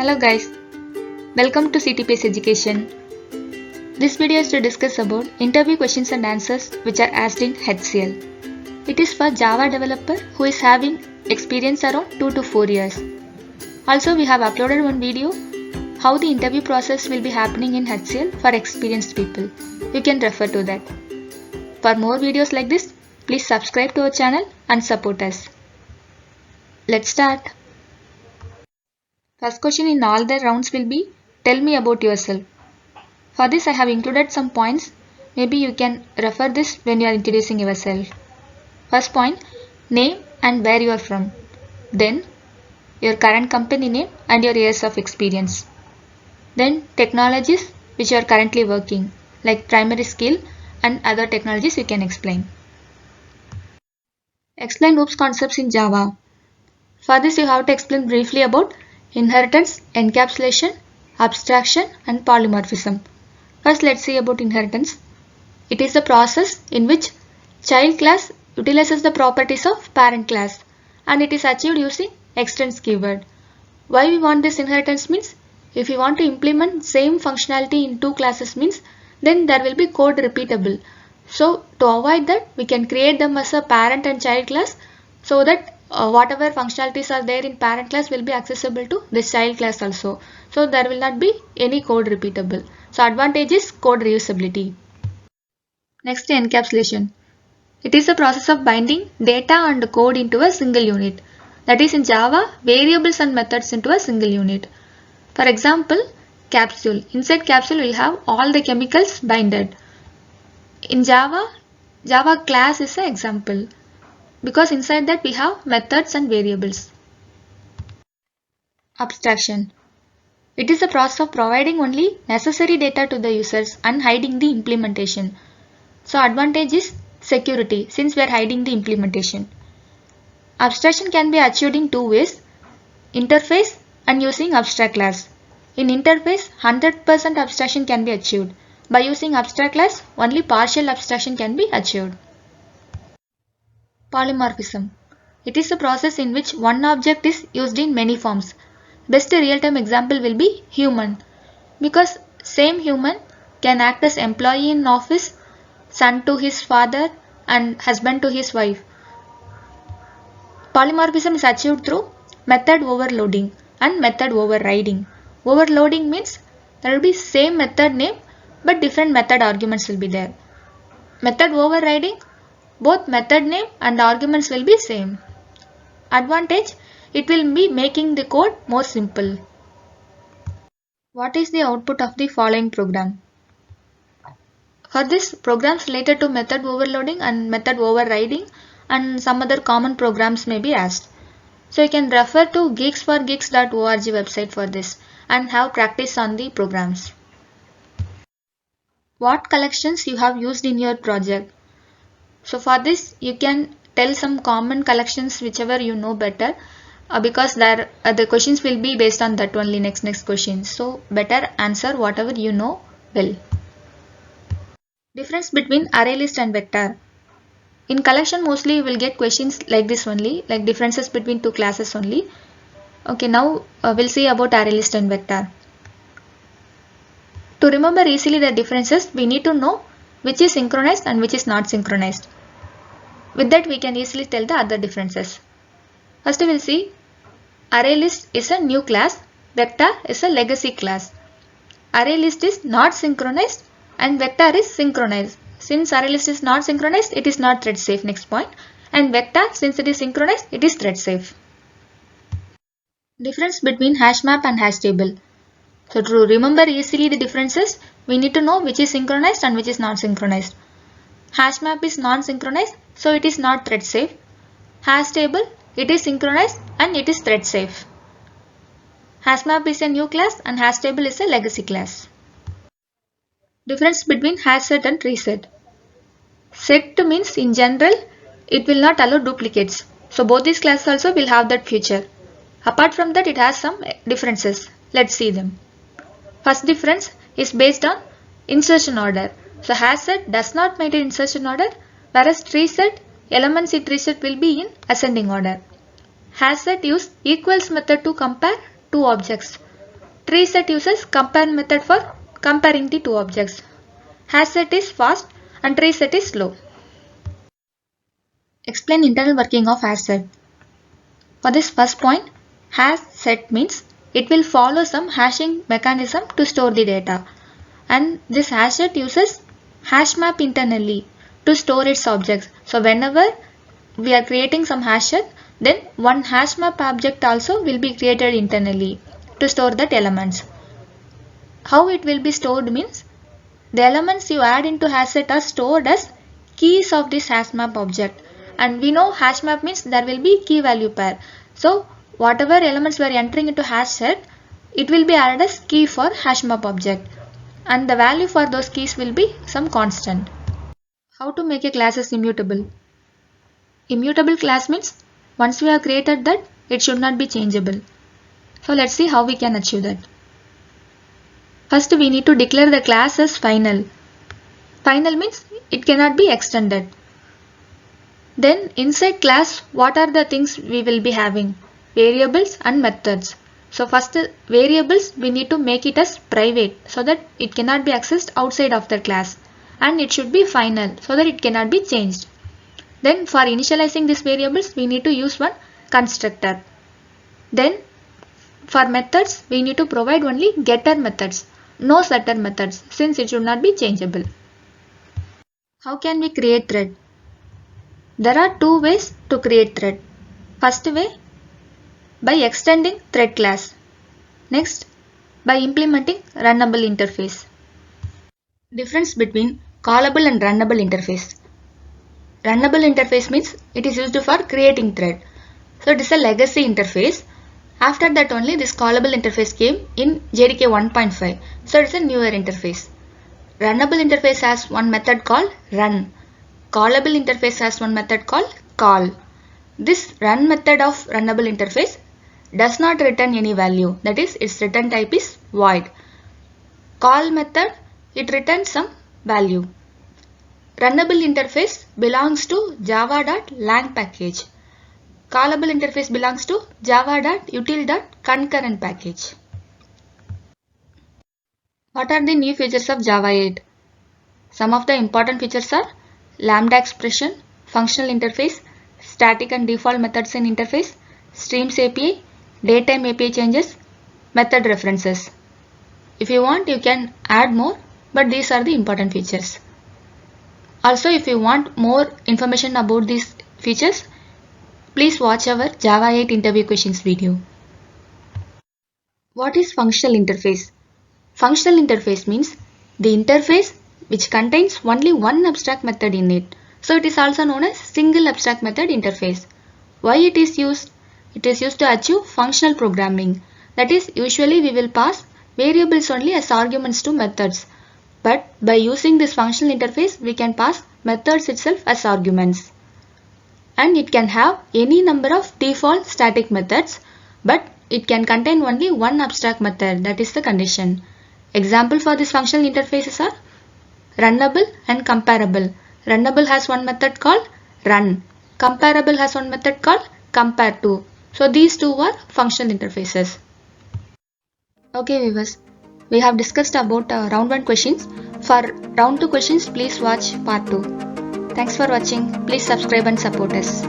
Hello guys, welcome to CTPS Education. This video is to discuss about interview questions and answers which are asked in HCL. It is for Java developer who is having experience around 2 to 4 years. Also we have uploaded one video how the interview process will be happening in HCL for experienced people. You can refer to that. For more videos like this, please subscribe to our channel and support us. Let's start. First question in all the rounds will be, tell me about yourself. For this I have included some points. Maybe you can refer this when you are introducing yourself. First point, name and where you are from. Then your current company name and your years of experience. Then technologies which you are currently working, like primary skill and other technologies you can explain. Explain OOPS concepts in Java. For this you have to explain briefly about inheritance, encapsulation, abstraction and polymorphism. First let's see about inheritance. It is the process in which child class utilizes the properties of parent class and it is achieved using extends keyword. Why we want this inheritance means if we want to implement same functionality in two classes means then there will be code repeatable. So to avoid that we can create them as a parent and child class so that whatever functionalities are there in parent class will be accessible to this child class also. So there will not be any code repeatable. So advantage is code reusability. Next, encapsulation. It is the process of binding data and code into a single unit. That is in Java, variables and methods into a single unit. For example, capsule. Inside capsule we have all the chemicals binded. In Java class is an example, because inside that we have methods and variables. Abstraction. It is the process of providing only necessary data to the users and hiding the implementation. So advantage is security since we are hiding the implementation. Abstraction can be achieved in two ways, interface and using abstract class. In interface, 100% abstraction can be achieved. By using abstract class, only partial abstraction can be achieved. Polymorphism. It is a process in which one object is used in many forms. Best real-time example will be human, because same human can act as employee in office, son to his father and husband to his wife. Polymorphism is achieved through method overloading and method overriding. Overloading means there will be same method name but different method arguments will be there. Method overriding, both method name and arguments will be same. Advantage, it will be making the code more simple. What is the output of the following program? For this, programs related to method overloading and method overriding and some other common programs may be asked. So you can refer to geeksforgeeks.org website for this and have practice on the programs. What collections you have used in your project? So for this you can tell some common collections whichever you know better because the questions will be based on that only next question. So better answer whatever you know well. Difference between array list and vector. In collection mostly you will get questions like this only, like differences between two classes only. Okay, now we'll see about array list and vector. To remember easily the differences, we need to know which is synchronized and which is not synchronized. With that we can easily tell the other differences. First we will see array list is a new class, vector is a legacy class. Array list is not synchronized and vector is synchronized. Since array list is not synchronized, it is not thread safe. Next point. And vector, since it is synchronized, it is thread safe. Difference between hash map and hash table. So to remember easily the differences, we need to know which is synchronized and which is not synchronized. Hash map is non-synchronized, so it is not thread safe. Hash table, it is synchronized and it is thread safe. Hash map is a new class and hash table is a legacy class. Difference between hash set and reset. Set means in general, it will not allow duplicates. So both these classes also will have that feature. Apart from that, it has some differences. Let's see them. First difference is based on insertion order. So hash set does not maintain insertion order, whereas tree set, elements in tree set will be in ascending order. Hash set use equals method to compare two objects. Tree set uses compare method for comparing the two objects. Hash set is fast and tree set is slow. Explain internal working of hash set. For this first point, hash set means it will follow some hashing mechanism to store the data, and this hash set uses hash map internally to store its objects. So whenever we are creating some hash set, then one hash map object also will be created internally to store that elements. How it will be stored means the elements you add into hash set are stored as keys of this hash map object, and we know hash map means there will be key value pair. So whatever elements we are entering into hash set, it will be added as key for hash map object, and the value for those keys will be some constant. How to make a class as immutable? Immutable class means once we have created that, it should not be changeable. So let's see how we can achieve that. First we need to declare the class as final. Final means it cannot be extended. Then inside class, what are the things we will be having? Variables and methods. So first variables we need to make it as private so that it cannot be accessed outside of the class, and it should be final so that it cannot be changed. Then for initializing these variables we need to use one constructor. Then for methods we need to provide only getter methods, no setter methods, since it should not be changeable. How can we create thread? There are two ways to create thread. First way, by extending thread class. Next, by implementing runnable interface. Difference between callable and runnable interface. Runnable interface means it is used for creating thread. So it is a legacy interface. After that only this callable interface came in JDK 1.5. So it is a newer interface. Runnable interface has one method called run. Callable interface has one method called call. This run method of runnable interface does not return any value, that is its return type is void. Call method, it returns some value. Runnable interface belongs to java.lang package. Callable interface belongs to java.util.concurrent package. What are the new features of Java 8? Some of the important features are Lambda expression, functional interface, static and default methods in interface, streams API, datetime API changes, method references. If you want, you can add more, but these are the important features. Also, if you want more information about these features, please watch our Java 8 interview questions video. What is functional interface? Functional interface means the interface which contains only one abstract method in it. So it is also known as single abstract method interface. Why it is used? It is used to achieve functional programming. That is, usually we will pass variables only as arguments to methods. But by using this functional interface, we can pass methods itself as arguments. And it can have any number of default static methods, but it can contain only one abstract method, that is the condition. Example for this functional interfaces are runnable and comparable. Runnable has one method called run. Comparable has one method called compare to. So these two are functional interfaces. Okay viewers, we have discussed about round 1 questions. For round 2 questions, please watch part 2. Thanks for watching. Please subscribe and support us.